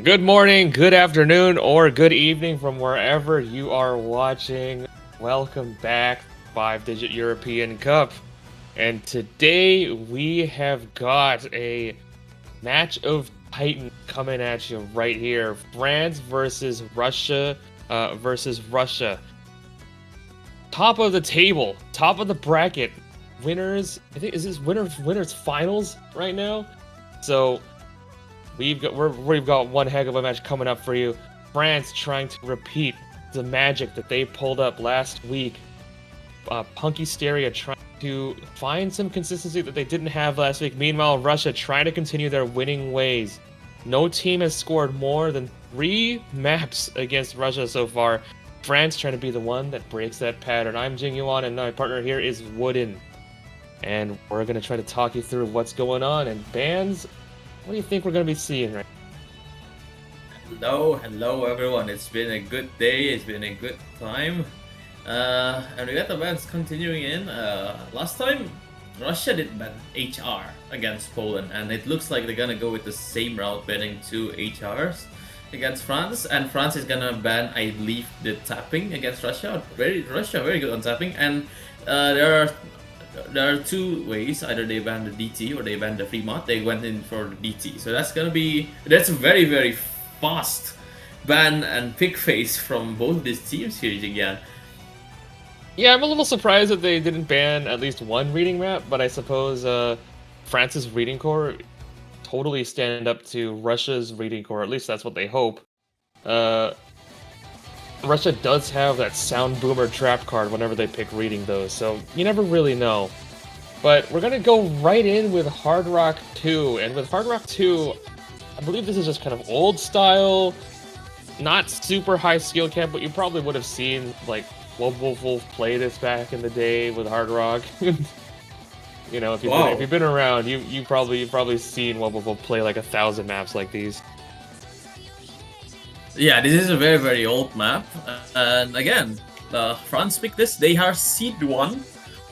Good morning, good afternoon, or good evening from wherever you are watching. Welcome back, 5-Digit European Cup. And today we have got a match of titans coming at you right here. France versus Russia versus Russia. Top of the table, top of the bracket. Winners, I think, is this winners finals right now? So we've got one heck of a match coming up for you. France trying to repeat the magic that they pulled up last week. Punkysteria trying to find some consistency that they didn't have last week. Meanwhile, Russia trying to continue their winning ways. No team has scored more than 3 maps against Russia so far. France trying to be the one that breaks that pattern. I'm Jing Yuan, and my partner here is Wooden. And we're going to try to talk you through what's going on. And bans, what do you think we're going to be seeing right now? Hello everyone. It's been a good day. It's been a good time. And we got the bans continuing in. Last time, Russia did ban HR against Poland, and it looks like they're gonna go with the same route, banning 2 HRs against France. And France is gonna ban, I believe, the tapping against Russia. Russia very good on tapping, and there are 2 ways. Either they ban the DT or they ban the free mod. They went in for the DT, so that's a very fast ban and pick phase from both these teams here again. Yeah, I'm a little surprised that they didn't ban at least one reading map, but I suppose France's reading core totally stand up to Russia's reading core. At least that's what they hope. Russia does have that sound boomer trap card whenever they pick reading those, so you never really know. But we're gonna go right in with Hard Rock 2, and with Hard Rock 2, I believe this is just kind of old style, not super high skill cap, but you probably would have seen like Wolf play this back in the day with Hard Rock. You know, if you've been around, you've probably seen Wolf play like 1,000 maps like these. Yeah, this is a very old map, and again, France picked this. They are seed 1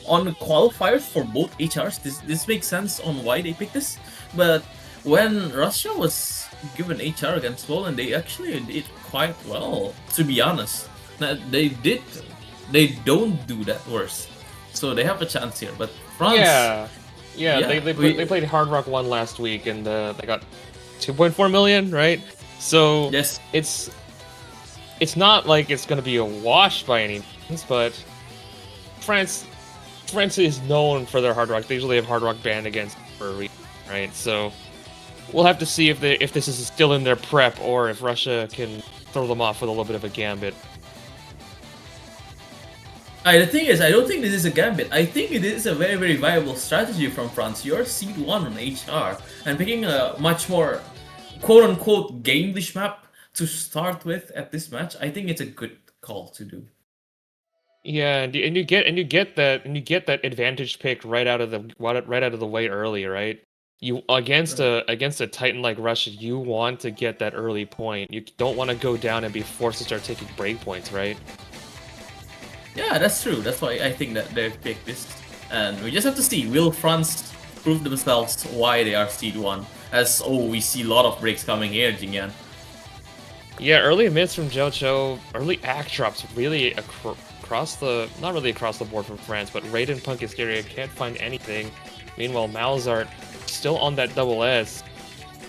on qualifiers for both HRs. This makes sense on why they picked this. But when Russia was given HR against Poland, they actually did quite well, to be honest. They don't do that worse, so they have a chance here. But France, they played Hard Rock 1 last week, and they got 2.4 million, right? So yes, it's not like it's gonna be a wash by any means, but France is known for their Hard Rock. They usually have Hard Rock banned against for a reason, right? So we'll have to see if this is still in their prep, or if Russia can throw them off with a little bit of a gambit. The thing is, I don't think this is a gambit. I think it is a very viable strategy from France. You're seed 1 on HR, and picking a much more quote-unquote gamelish map to start with at this match, I think it's a good call to do. Yeah, and you get that advantage pick right out of the way early, right? You against a Titan like Russia, you want to get that early point. You don't want to go down and be forced to start taking breakpoints, right? Yeah, that's true. That's why I think that they picked this, and we just have to see, will France prove themselves why they are seed 1? As we see a lot of breaks coming here, Jingyan. Yeah, early miss from Jojo, early act drops really not really across the board from France, but Raiden Punkysteria can't find anything. Meanwhile, Malzart still on that double S,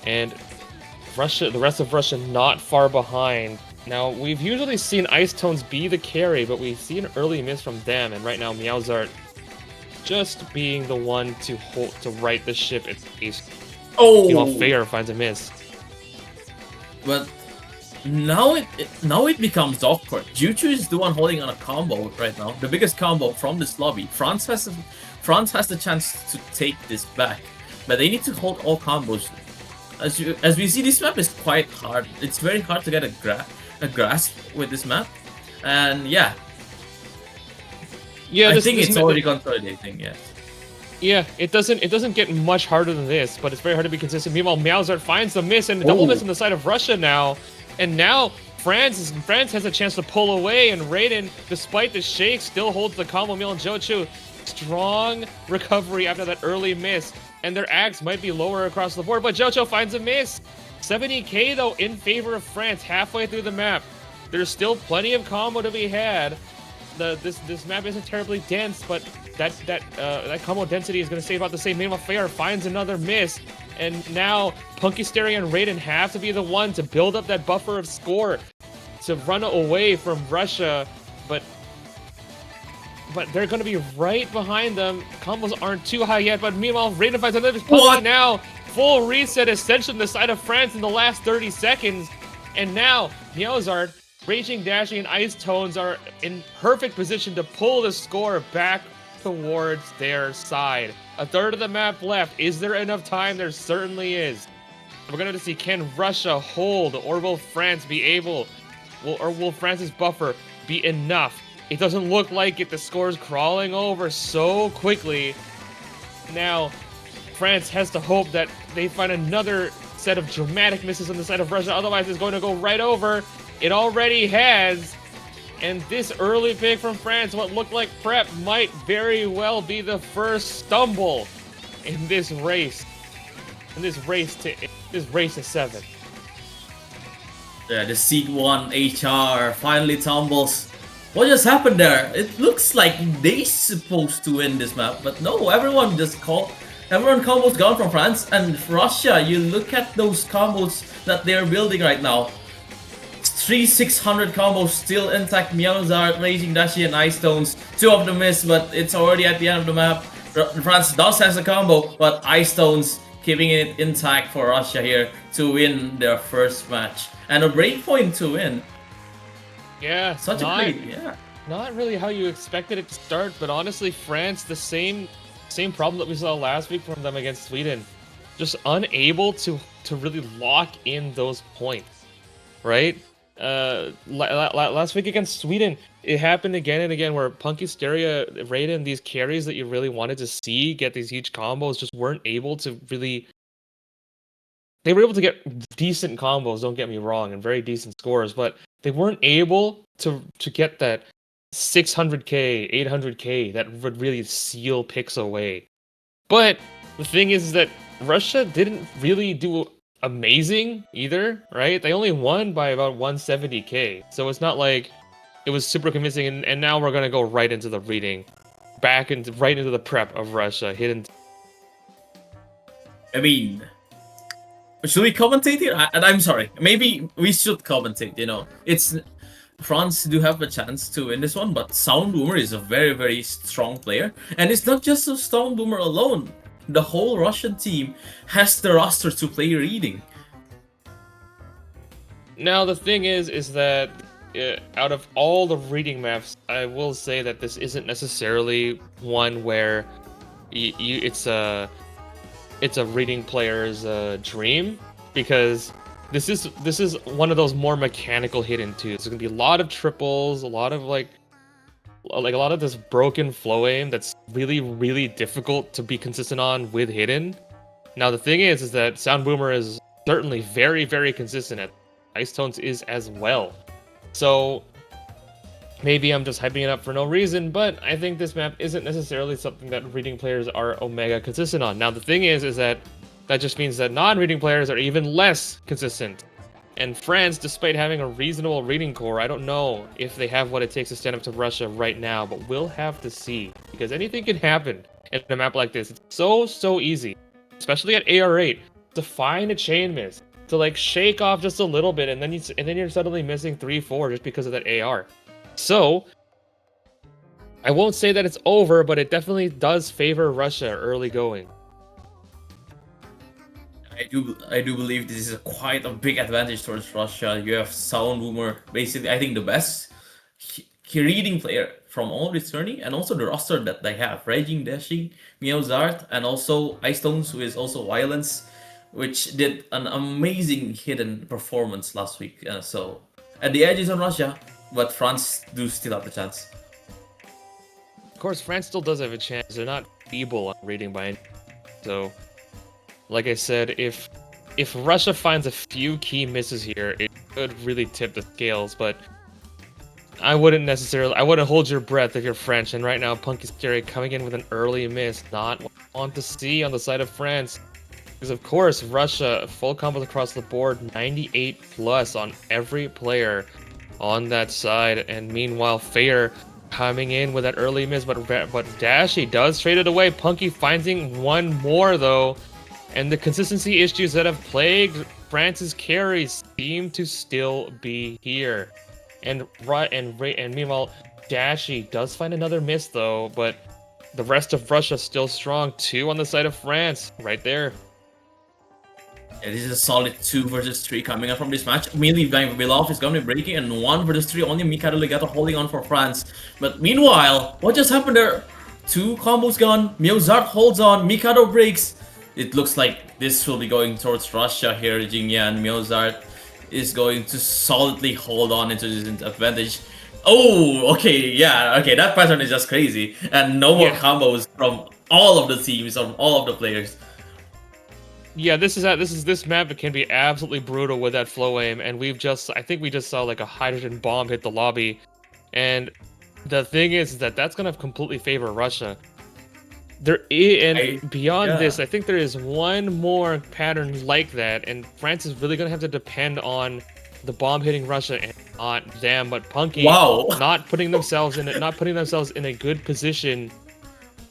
and the rest of Russia not far behind. Now, we've usually seen Ice Tones be the carry, but we see an early miss from them, and right now Meowzart just being the one to right the ship at pace. Meanwhile, Oh, Fair finds a miss. but now it becomes awkward. Juju is the one holding on a combo right now, the biggest combo from this lobby. France has the chance to take this back, but they need to hold all combos. As we see, this map is quite hard. It's very hard to get a grasp with this map, and yeah, Yeah, I think it's already consolidating. Yeah. Yeah, it doesn't get much harder than this, but it's very hard to be consistent. Meanwhile, Meowsart finds the miss and a double miss on the side of Russia now, and now France has a chance to pull away, and Raiden, despite the shake, still holds the combo. Meal and Jochu, strong recovery after that early miss, and their axe might be lower across the board, but Jocho finds a miss. 70k though in favor of France halfway through the map. There's still plenty of combo to be had. This map isn't terribly dense, but that combo density is going to stay about the same. Meanwhile, Fair finds another miss, and now Punky Stereo and Raiden have to be the one to build up that buffer of score to run away from Russia, but they're going to be right behind them. Combos aren't too high yet, but meanwhile, Raiden finds another Punky now. Full reset essentially on the side of France in the last 30 seconds, and now Meowsart, Raging Dashing, and Ice Tones are in perfect position to pull the score back towards their side. A third of the map left. Is there enough time? There certainly is. We're going to see, can Russia hold, or will France be able, or will France's buffer be enough? It doesn't look like it. The score's crawling over so quickly. Now, France has to hope that they find another set of dramatic misses on the side of Russia. Otherwise, it's going to go right over. It already has. And this early pick from France, what looked like prep, might very well be the first stumble in this race. In this race to 7. Yeah, the Seed 1 HR finally tumbles. What just happened there? It looks like they're supposed to win this map, but no, everyone combos gone from France, and Russia, you look at those combos that they're building right now. 600 combos still intact. Meowsart, Raging Dashi, and Ice Stones. 2 of them miss, but it's already at the end of the map. France does has a combo, but Ice Stones keeping it intact for Russia here to win their first match. And a breakpoint to win. Yeah, Yeah. Not really how you expected it to start, but honestly, France, the same problem that we saw last week from them against Sweden. Just unable to really lock in those points, right? Last week against Sweden, it happened again and again where Punky Stereo, Raiden, these carries that you really wanted to see get these huge combos just weren't able to really. They were able to get decent combos, don't get me wrong, and very decent scores, but they weren't able to get that 600k, 800k that would really seal picks away. But the thing is that Russia didn't really do amazing either, right? They only won by about 170k, so it's not like it was super convincing. And now we're gonna go right into the reading, right into the prep of Russia hidden. I mean, should we commentate here? And I'm sorry, maybe we should commentate. You know, it's France do have a chance to win this one, but Sound Boomer is a very, very strong player, and it's not just a Sound Boomer alone. The whole Russian team has the roster to play reading. Now the thing is that out of all the reading maps, I will say that this isn't necessarily one where it's a reading player's dream, because this is one of those more mechanical hidden twos. There's gonna be a lot of triples, a lot of like a lot of this broken flow aim that's really, really difficult to be consistent on with hidden. Now the thing is that Sound Boomer is certainly very, very consistent at. Ice Tones is as well. So maybe I'm just hyping it up for no reason, but I think this map isn't necessarily something that reading players are omega consistent on. Now the thing is that just means that non-reading players are even less consistent. And France, despite having a reasonable reading core, I don't know if they have what it takes to stand up to Russia right now, but we'll have to see, because anything can happen in a map like this. It's so easy, especially at AR8, to find a chain miss, to like shake off just a little bit, and then you're suddenly missing 3-4 just because of that AR. So I won't say that it's over, but it definitely does favor Russia early going. I do believe this is quite a big advantage towards Russia. You have Sound Boomer, basically I think the best reading player from all returning, and also the roster that they have: Raging, Dashing, Miaozart, and also Ice Stones, who is also Violence, which did an amazing hidden performance last week. So at the edge is on Russia, but France do still have the chance. Of course, France still does have a chance. They're not feeble on reading by any. So, like I said, if Russia finds a few key misses here, it could really tip the scales. But I wouldn't hold your breath if you're French. And right now, Punky Scary coming in with an early miss, not what I want to see on the side of France. Because of course, Russia, full combos across the board, 98 plus on every player on that side. And meanwhile, Fair coming in with that early miss, but Dashy does trade it away. Punky finding one more though. And the consistency issues that have plagued France's carries seem to still be here. And meanwhile, Dashy does find another miss though, but the rest of Russia still strong. 2 on the side of France, right there. Yeah, this is a solid 2 versus 3 coming up from this match. Immediately, Vilov is going to be breaking, and 1 versus 3, only Mikado Legato holding on for France. But meanwhile, what just happened there? 2 combos gone, Miaozart holds on, Mikado breaks. It looks like this will be going towards Russia here. Jingyan Miaozart is going to solidly hold on into this advantage. Oh, okay, yeah, okay, that pattern is just crazy. And no more combos from all of the teams, from all of the players. Yeah, this map. It can be absolutely brutal with that flow aim, and I think we just saw like a hydrogen bomb hit the lobby, and the thing is that that's gonna completely favor Russia. Beyond this, I think there is one more pattern like that, and France is really gonna have to depend on the bomb hitting Russia and not them. But Punky, not putting themselves in a good position.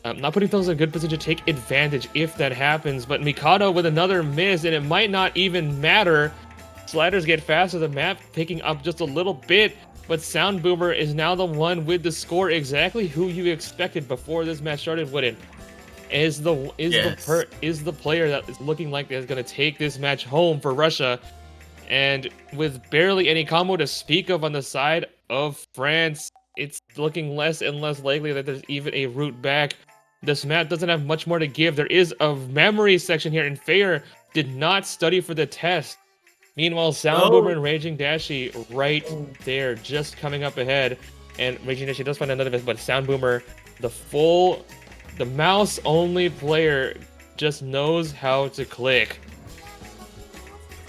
Not putting themselves in a good position to take advantage if that happens. But Mikado with another miss, and it might not even matter. Sliders get faster, the map picking up just a little bit. But Sound Boomer is now the one with the score, exactly who you expected before this match started. Wooden is the player that is looking like they're going to take this match home for Russia. And with barely any combo to speak of on the side of France, it's looking less and less likely that there's even a route back. This map doesn't have much more to give. There is a memory section here, and Fair did not study for the test. Meanwhile, Sound Boomer and Raging Dashy right there, just coming up ahead. And Raging Dashy does find another miss, but Sound Boomer, the mouse-only player, just knows how to click.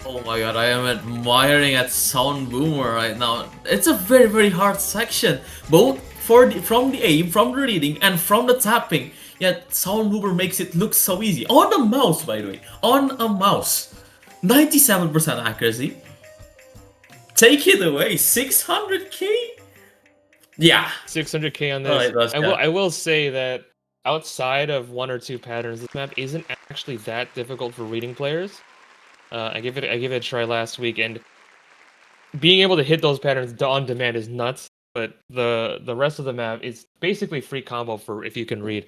Oh my god, I am admiring at Sound Boomer right now. It's a very, very hard section, both from the aim, from the reading, and from the tapping. Yet Sound Boomer makes it look so easy. On a mouse, by the way. On a mouse. 97% accuracy. Take it away. 600k? Yeah. 600k on this. I will say that outside of 1 or 2 patterns, this map isn't actually that difficult for reading players. I gave it a try last week, and being able to hit those patterns on demand is nuts. But the rest of the map is basically free combo for if you can read.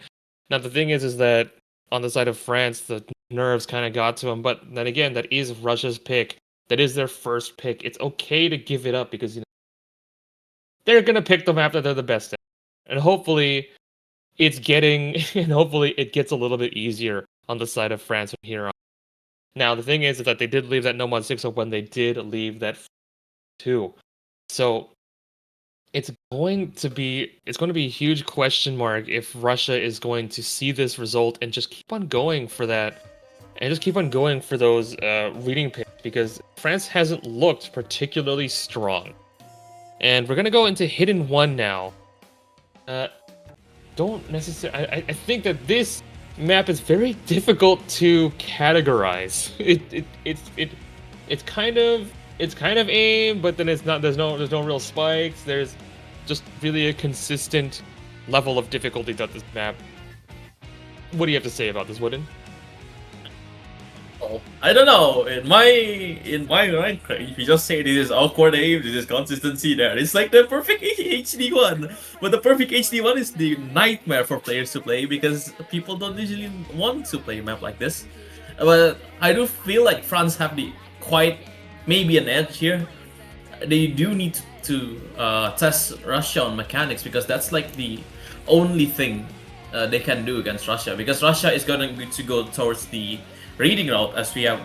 Now the thing is that on the side of France, the nerves kind of got to them. But then again, that is Russia's pick. That is their first pick. It's okay to give it up because they're gonna pick the map that they're the best at, and hopefully it gets a little bit easier on the side of France from here on. Now the thing is that they did leave that No Mod 6 open. They did leave that 2. So it's going to be a huge question mark if Russia is going to see this result and just keep on going for that, and just keep on going for those reading picks, because France hasn't looked particularly strong. And we're gonna go into Hidden 1 now. Don't necessarily. I think that this map is very difficult to categorize. It's kind of aim, but then it's not. There's no real spikes. There's just really a consistent level of difficulty that this map. What do you have to say about this, Wooden? Oh, I don't know. In my mind, if you just say this is awkward aim, this is consistency there. It's like the perfect HD one. But the perfect HD one is the nightmare for players to play because people don't usually want to play a map like this. But I do feel like France have the quite maybe an edge here. They do need to test Russia on mechanics because that's like the only thing they can do against Russia. Because Russia is going to go towards the reading route as we have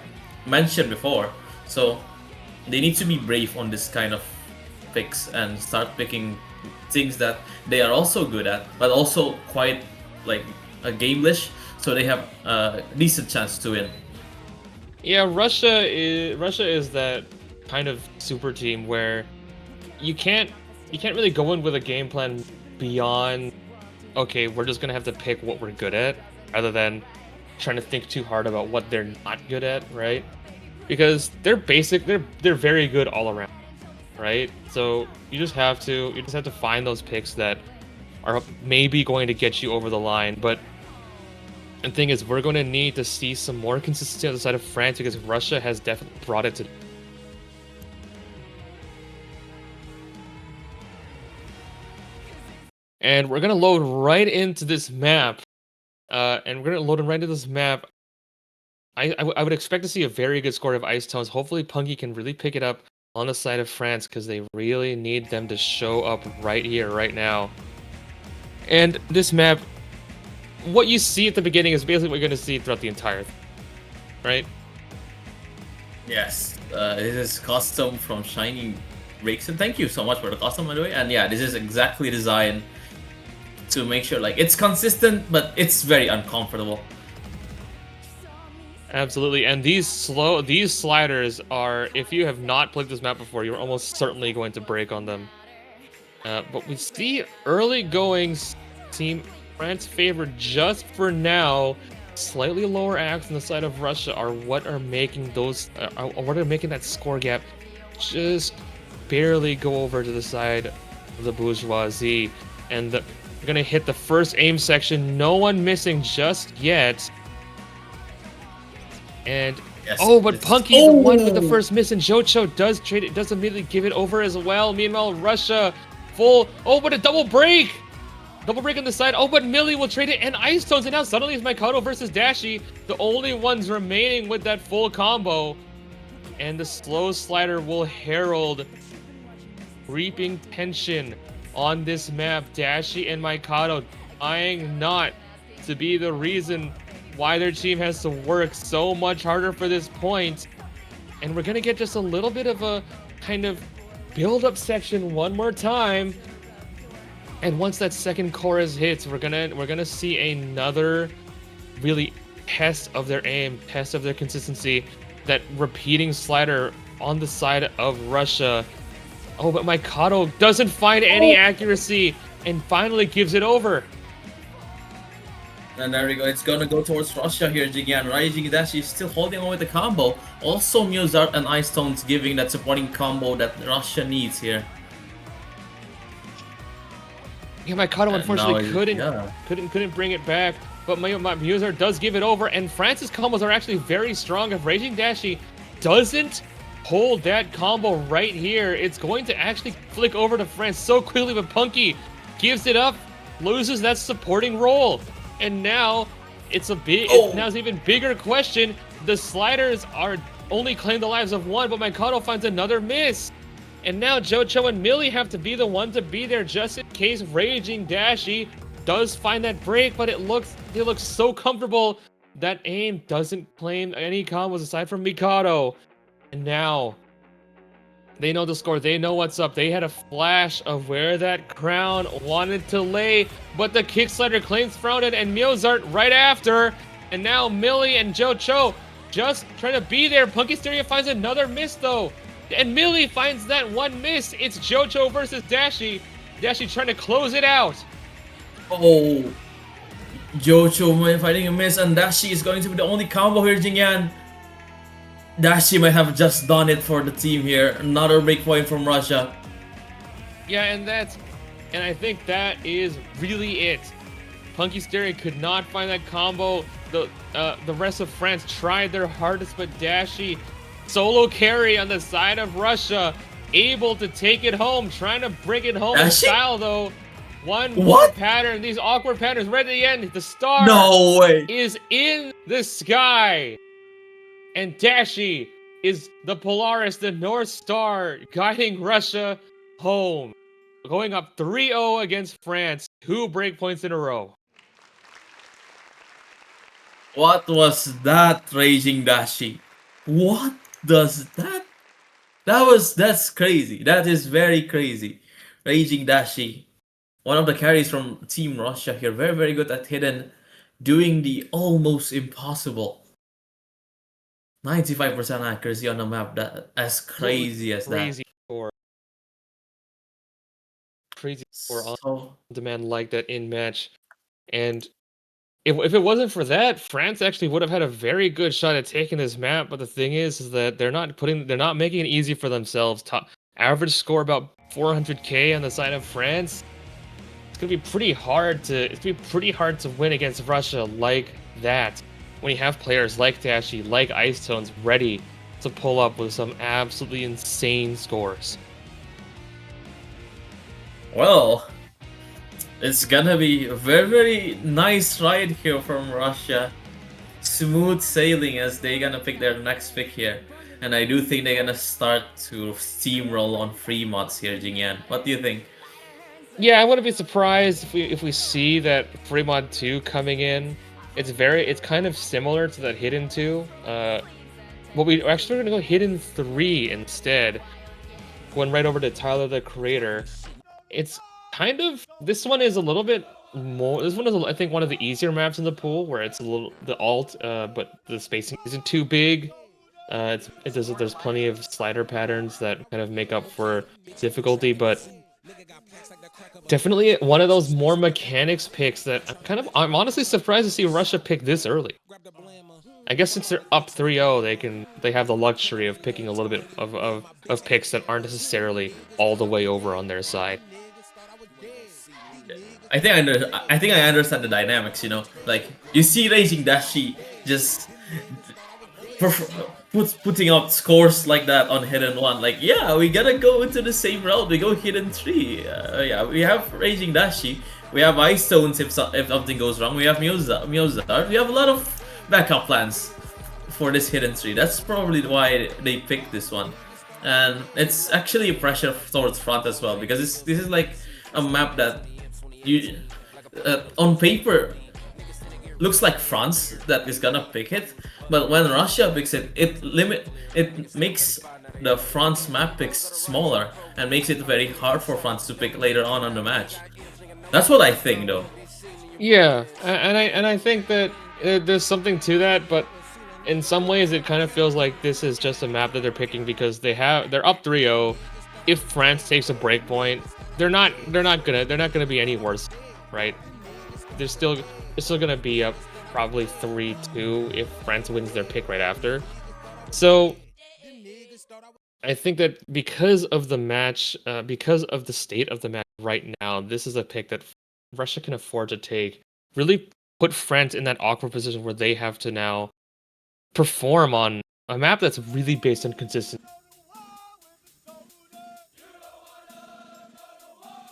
mentioned before. So they need to be brave on this kind of picks and start picking things that they are also good at, but also quite like a gamelish, so they have a decent chance to win. Yeah, Russia is that kind of super team where you can't really go in with a game plan beyond, okay, we're just gonna have to pick what we're good at, rather than trying to think too hard about what they're not good at, right? Because they're very good all around, right? So you just have to find those picks that are maybe going to get you over the line. But the thing is, we're going to need to see some more consistency on the side of France because Russia has definitely brought it to. And we're gonna load right into this map. And we're gonna load right into this map. I would expect to see a very good score of Ice Tones. Hopefully Punky can really pick it up on the side of France because they really need them to show up right here, right now. And this map, what you see at the beginning is basically what you're going to see throughout the entire thing, right? Yes, this is custom from Shiny Rakes, and thank you so much for the custom, by the way. And yeah, this is exactly designed to make sure like it's consistent, but it's very uncomfortable. Absolutely, and these sliders are, if you have not played this map before, you're almost certainly going to break on them. But we see early goings, Team France favored just for now. Slightly lower acts on the side of Russia are what are making that score gap just barely go over to the side of the bourgeoisie. And we're gonna hit the first aim section. No one missing just yet. And Yes, but Punky, the one with the first miss, and Jocho does trade it, does immediately give it over as well. Meanwhile, Russia but a double break! Double break on the side. But Millie will trade it, and Ice Tones, and now suddenly it's Mikado versus Dashi, the only ones remaining with that full combo. And the slow slider will herald creeping tension on this map. Dashi and Mikado trying not to be the reason why their team has to work so much harder for this point. And we're gonna get just a little bit of a kind of build-up section one more time. And once that second chorus hits, we're gonna see another really test of their aim, test of their consistency. That repeating slider on the side of Russia. But Mikado doesn't find any accuracy and finally gives it over. And there we go, it's gonna go towards Russia here, Jingyan. Raijing Dashi is still holding on with the combo. Also Muzart and Ice Tones giving that supporting combo that Russia needs here. Yeah, Mikado unfortunately couldn't bring it back, but Muzart does give it over, and France's combos are actually very strong. If Raging Dashi doesn't hold that combo right here, it's going to actually flick over to France so quickly, but Punky gives it up, loses that supporting role. And now it's now it's an even bigger question. The sliders are only claim the lives of one, but Mikado finds another miss. And now Jocho and Millie have to be the one to be there just in case Raging Dashi does find that break, but it looks so comfortable. That aim doesn't claim any combos aside from Mikado. And now they know the score. They know what's up. They had a flash of where that crown wanted to lay, but the kick slider claims Frowned and Mozart right after. And now Millie and Jocho just trying to be there. Punky Stereo finds another miss though. And Millie finds that one miss. It's Jocho versus Dashi. Dashi trying to close it out. Jocho fighting a miss, and Dashi is going to be the only combo here, Jingyan. Dashi might have just done it for the team here. Another big point from Russia. Yeah, and I think that is really it. Punky Stereo could not find that combo. The rest of France tried their hardest, but Dashi solo carry on the side of Russia, able to take it home, trying to bring it home in style though. One more pattern, these awkward patterns right at the end. The star No way is in the sky. And Dashi is the Polaris, the North Star, guiding Russia home. Going up 3-0 against France, 2 breakpoints in a row. What was that, Raging Dashi? What does that? That's crazy. That is very crazy. Raging Dashi, one of the carries from Team Russia here, very very good at hidden, doing the almost impossible. 95% accuracy on the map. That as crazy as Crazy that. score. Crazy score on So demand like that in match. And if it wasn't for that, France actually would have had a very good shot at taking this map. But the thing is that they're not making it easy for themselves. Average score about 400k on the side of France. It's gonna be pretty hard to win against Russia like that when you have players like Dashi, like Ice Tones ready to pull up with some absolutely insane scores. well, it's gonna be a very very nice ride here from Russia. Smooth sailing as they're gonna pick their next pick here. And I do think they're gonna start to steamroll on free mods here, Jingyan. What do you think? Yeah, I wouldn't be surprised if we see that Fremont 2 coming in. It's kind of similar to that Hidden 2. But we're actually gonna go Hidden 3 instead. Going right over to Tyler the Creator. It's kind of, this one is a little bit more, this one is I think one of the easier maps in the pool where it's a little the alt, but the spacing isn't too big. There's plenty of slider patterns that kind of make up for difficulty, but definitely one of those more mechanics picks that I'm honestly surprised to see Russia pick this early. I guess since they're up 3-0, they have the luxury of picking a little bit of picks that aren't necessarily all the way over on their side. I think I understand the dynamics, you know? Like, you see Raging Dashi just putting out scores like that on Hidden 1. Like, yeah, we gotta go into the same route. We go Hidden 3. Yeah, we have Raging Dashi. We have Ice Stones if something goes wrong. We have Muzard. We have a lot of backup plans for this Hidden 3. That's probably why they picked this one. And it's actually a pressure towards Front as well, because this is like a map that you on paper looks like France that is gonna pick it, but when Russia picks it, it makes the France map picks smaller and makes it very hard for France to pick later on the match. That's what I think, though. Yeah, and I think that there's something to that, but in some ways it kind of feels like this is just a map that they're picking because they're up 3-0. If France takes a break point, they're not gonna be any worse, right? They're still gonna be up probably 3-2 if France wins their pick right after. So I think that because of the match, because of the state of the match right now, this is a pick that Russia can afford to take. Really put France in that awkward position where they have to now perform on a map that's really based on consistency.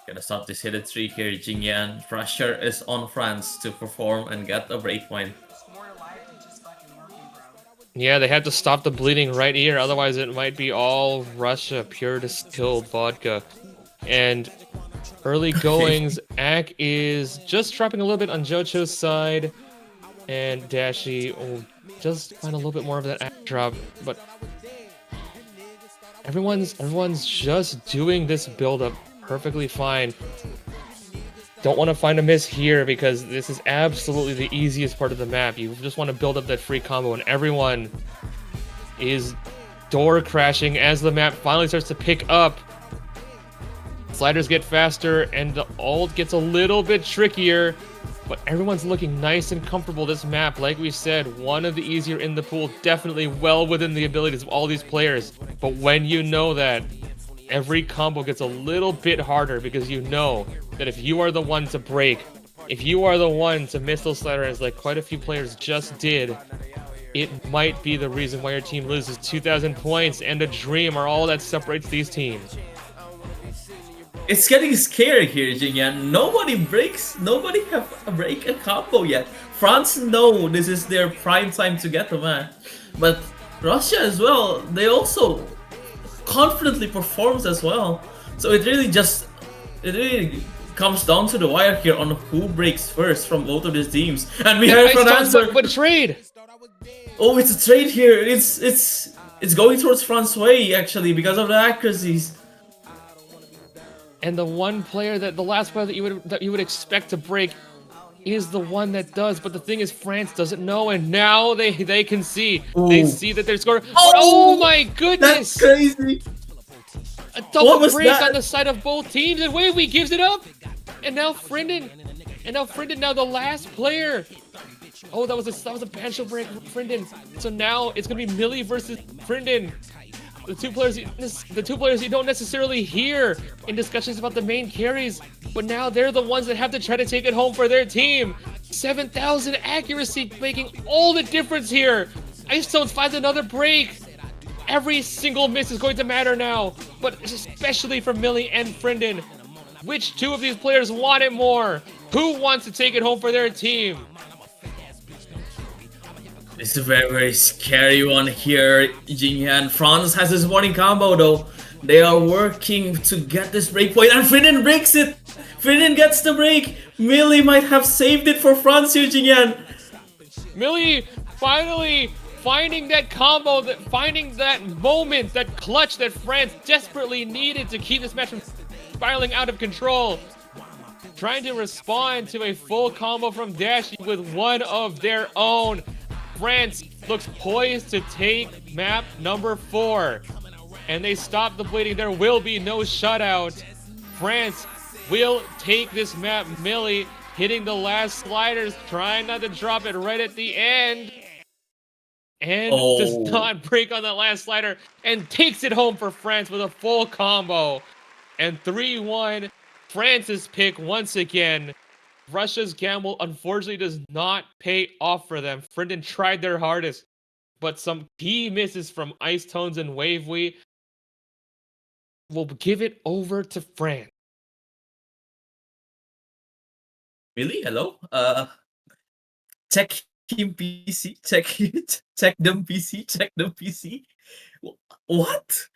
Gonna stop this Hidden 3 here, Jingyan. Pressure is on France to perform and get a breakpoint. Yeah, they had to stop the bleeding right here, otherwise it might be all Russia, pure distilled vodka. And early goings, Ak is just dropping a little bit on Jocho's side, and Dashi will just find a little bit more of that Ak drop, but everyone's just doing this build-up perfectly fine. Don't want to find a miss here because this is absolutely the easiest part of the map. You just want to build up that free combo, and everyone is door crashing as the map finally starts to pick up. Sliders get faster and the ult gets a little bit trickier, but everyone's looking nice and comfortable this map. Like we said, one of the easier in the pool, definitely well within the abilities of all these players. But when you know that, every combo gets a little bit harder because you know that if you are the one to break, if you are the one to miss those sliders like quite a few players just did, it might be the reason why your team loses. 2,000 points and a dream are all that separates these teams. It's getting scary here, Jingyan. Nobody have break a combo yet. France know this is their prime time to get the match, but Russia as well, they also confidently performs as well. So it really comes down to the wire here on who breaks first from both of these teams. And we have an answer. But trade. Oh, it's a trade here. It's going towards France way actually because of the accuracies. And the last player that you would expect to break is the one that does. But the thing is, France doesn't know, and now they can see. Ooh. They see that they're scoring. Oh, Oh my goodness! That's crazy. A What double was break that? on the side of both teams, and Wavy gives it up. And now Frindon, now the last player. Oh, that was a banshee break from Frindon. So now it's gonna be Millie versus Frindon. The two players you don't necessarily hear in discussions about the main carries, but now they're the ones that have to try to take it home for their team. 7,000 accuracy making all the difference here. Ice Stones finds another break. Every single miss is going to matter now, but especially for Millie and Frindon. Which two of these players want it more? Who wants to take it home for their team? It's a very, very scary one here. Jingyan. France has this warning combo though. They are working to get this breakpoint, and Frindon breaks it! Frindon gets the break! Millie might have saved it for France here, Jingyan. Millie finally finding that combo, finding that moment, that clutch that France desperately needed to keep this match from spiraling out of control. Trying to respond to a full combo from Dashie with one of their own. France looks poised to take map number 4. And they stop the bleeding. There will be no shutout. France will take this map. Millie hitting the last sliders, trying not to drop it right at the end. And does not break on that last slider and takes it home for France with a full combo. And 3-1, France's pick once again. Russia's gamble unfortunately does not pay off for them. Frindon tried their hardest, but some key misses from Ice Tones and Wavy will give it over to France. Really? Hello? Check him PC. Check them PC. Check them PC. What?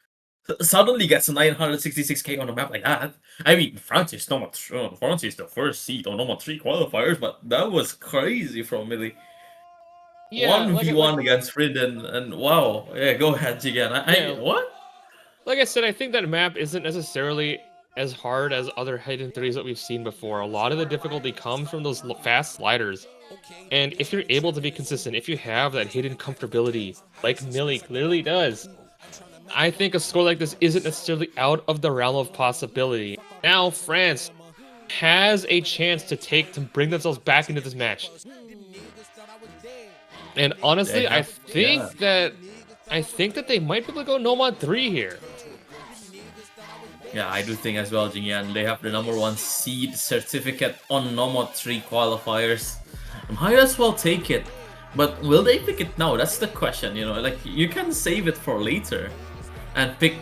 Suddenly gets 966k on the map like that. I mean, France is the first seed on number 3 qualifiers, but that was crazy from Millie. Yeah, 1v1 against Frindon, and wow. Yeah, go ahead, Jigan. What? Like I said, I think that map isn't necessarily as hard as other hidden threes that we've seen before. A lot of the difficulty comes from those fast sliders. And if you're able to be consistent, if you have that hidden comfortability, like Millie clearly does, I think a score like this isn't necessarily out of the realm of possibility. Now France has a chance to bring themselves back into this match. And honestly, I think that they might be able to go Nomad 3 here. Yeah, I do think as well, Jingyan. They have the number 1 seed certificate on Nomad 3 qualifiers. Might as well take it. But will they pick it now? That's the question, you know. Like, you can save it for later and pick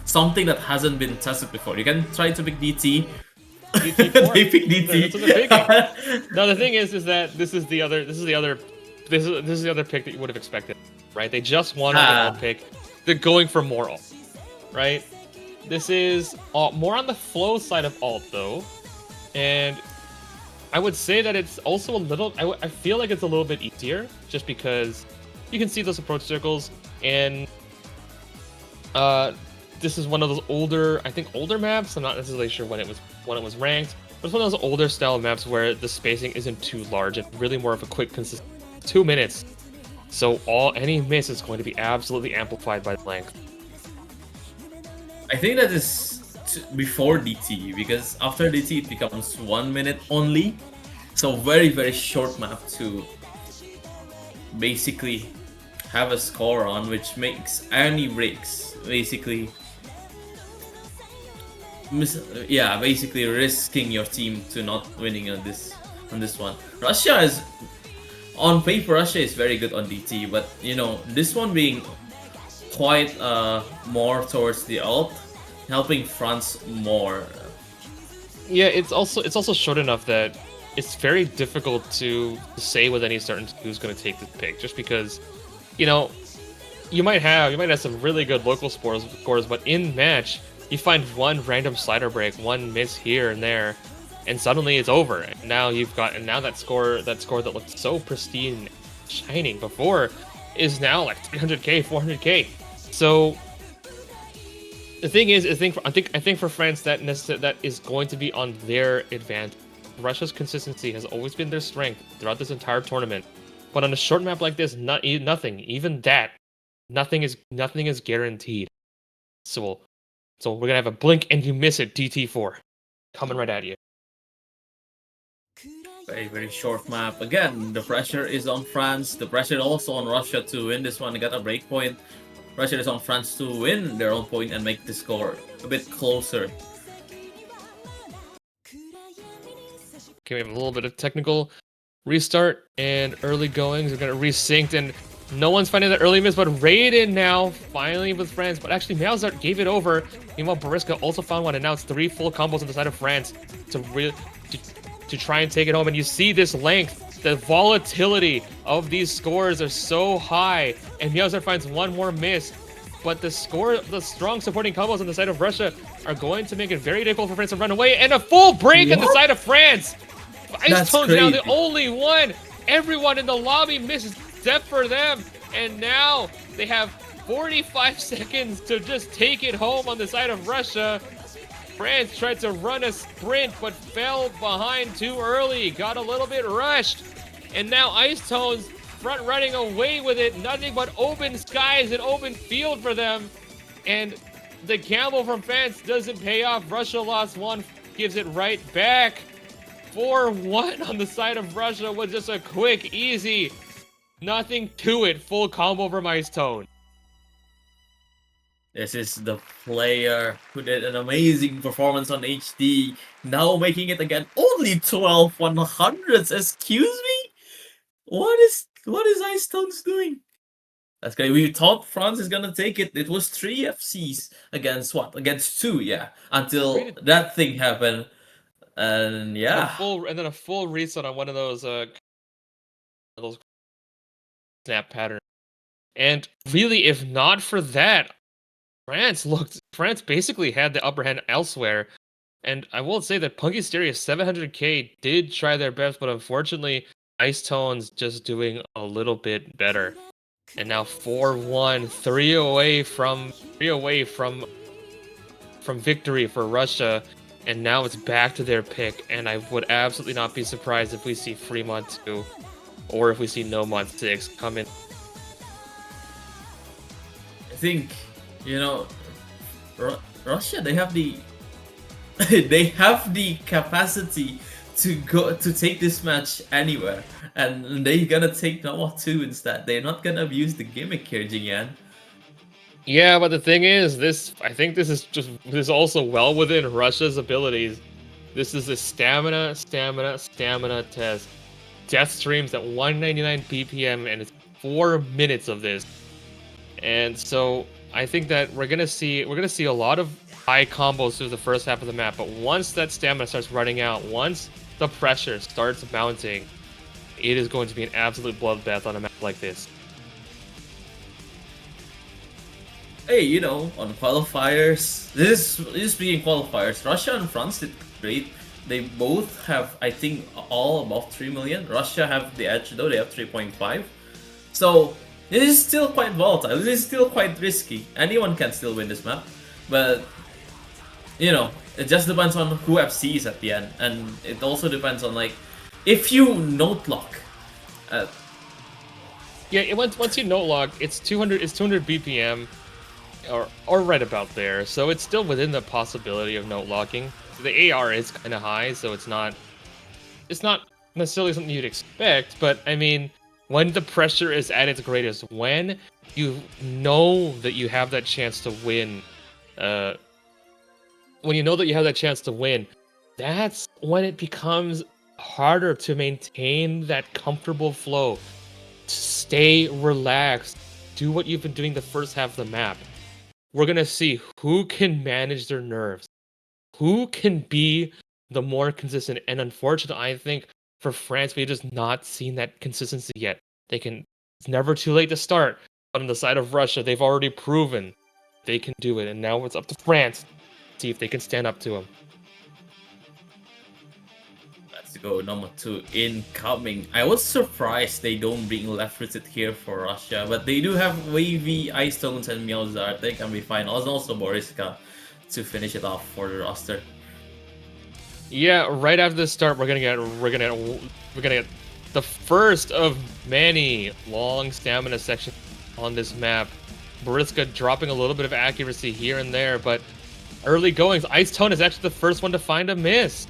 something that hasn't been tested before. You can try to pick DT. They pick DT. That's what they're picking. Now the thing is that this is the other pick that you would have expected, right? They just won on the alt pick. They're going for more alt, right? This is more on the flow side of alt though, and I would say that it's also a little. I feel like it's a little bit easier just because you can see those approach circles, and this is one of those older maps. I'm not necessarily sure when it was ranked, but it's one of those older style maps where the spacing isn't too large and really more of a quick, consistent 2 minutes. So any miss is going to be absolutely amplified by the length. I think that is before DT, because after DT it becomes 1 minute only. So very, very short map to basically have a score on, which makes any breaks basically basically risking your team to not winning on this one. Russia is on paper, Russia is very good on DT, but you know, this one being quite more towards the ult, helping France more. Yeah, it's also short enough that it's very difficult to say with any certainty who's going to take this pick, just because, you know, you might have some really good local scores, but in match you find one random slider break, one miss here and there, and suddenly it's over. And now that score that looked so pristine, shining before, is now like 300k, 400k. So the thing is, I think for France that is going to be on their advantage. Russia's consistency has always been their strength throughout this entire tournament, but on a short map like this, nothing, even that, nothing is guaranteed. So we're gonna have a blink and you miss it DT4 coming right at you. Very, very short map. Again, the pressure is on France. The pressure also on Russia to win this one and get a break point. Pressure is on France to win their own point and make the score a bit closer. Okay, we have a little bit of technical restart and early goings. We're gonna resync, and no one's finding that early miss, but Raiden now finally with France. But actually, Malzart gave it over. Meanwhile, Bariska also found one, and now it's 3 full combos on the side of France to try and take it home. And you see this length, the volatility of these scores are so high, and Malzart finds one more miss. But the strong supporting combos on the side of Russia are going to make it very difficult for France to run away, and a full break on the side of France. Ice Tone's now the only one. Everyone in the lobby misses except for them. And now they have 45 seconds to just take it home on the side of Russia. France tried to run a sprint, but fell behind too early. Got a little bit rushed. And now Ice Tone's front running away with it. Nothing but open skies and open field for them. And the gamble from France doesn't pay off. Russia lost one, gives it right back. 4-1 on the side of Russia with just a quick, easy, nothing to it, full combo from Ice Tone. This is the player who did an amazing performance on HD, now making it again only 12 100s. Excuse me? What is Ice Tones doing? That's great. We thought France is gonna take it. It was 3 FCs against what? Against 2, yeah. Until that thing happened. And yeah. And then a full reset on one of those snap patterns. And really, if not for that, France basically had the upper hand elsewhere. And I will say that Punky Stereo 700k did try their best, but unfortunately, Ice Tone's just doing a little bit better. And now 4-1, 3 away from victory for Russia. And now it's back to their pick, and I would absolutely not be surprised if we see Fremont 2, or if we see Nomad 6 come in. I think, Russia, they have the they have the capacity to take this match anywhere, and they're gonna take Nomad 2 instead. They're not gonna abuse the gimmick here, Jingyan. Yeah, but the thing is, I think this is also well within Russia's abilities. This is a stamina test. Death streams at 199 BPM, and it's 4 minutes of this. And so I think that we're gonna see a lot of high combos through the first half of the map. But once that stamina starts running out, once the pressure starts mounting, it is going to be an absolute bloodbath on a map like this. Hey, on qualifiers, this is being qualifiers. Russia and France did great. They both have, I think, all above 3 million. Russia have the edge though, they have 3.5. So, it is still quite volatile. It is still quite risky. Anyone can still win this map. But, it just depends on who FCs at the end. And it also depends on, if you note lock. Yeah, once you note lock, it's 200 BPM. Or right about there, so it's still within the possibility of note locking. The AR is kind of high, so it's not necessarily something you'd expect, but I mean, when the pressure is at its greatest, when you know that you have that chance to win, that's when it becomes harder to maintain that comfortable flow, to stay relaxed, do what you've been doing the first half of the map. We're going to see who can manage their nerves, who can be the more consistent. And unfortunately, I think for France, we've just not seen that consistency yet. It's never too late to start, But on the side of Russia, they've already proven they can do it, and now it's up to France. See if they can stand up to him. Let's go, number 2 incoming. I was surprised they don't bring Left-Footed here for Russia, but they do have Wavy, Ice Stones, and Meowsart. They can be fine. Also Boriska to finish it off for the roster. Yeah, right after the start, we're gonna get the first of many long stamina sections on this map. Boriska dropping a little bit of accuracy here and there, but early goings, Ice Tone is actually the first one to find a miss.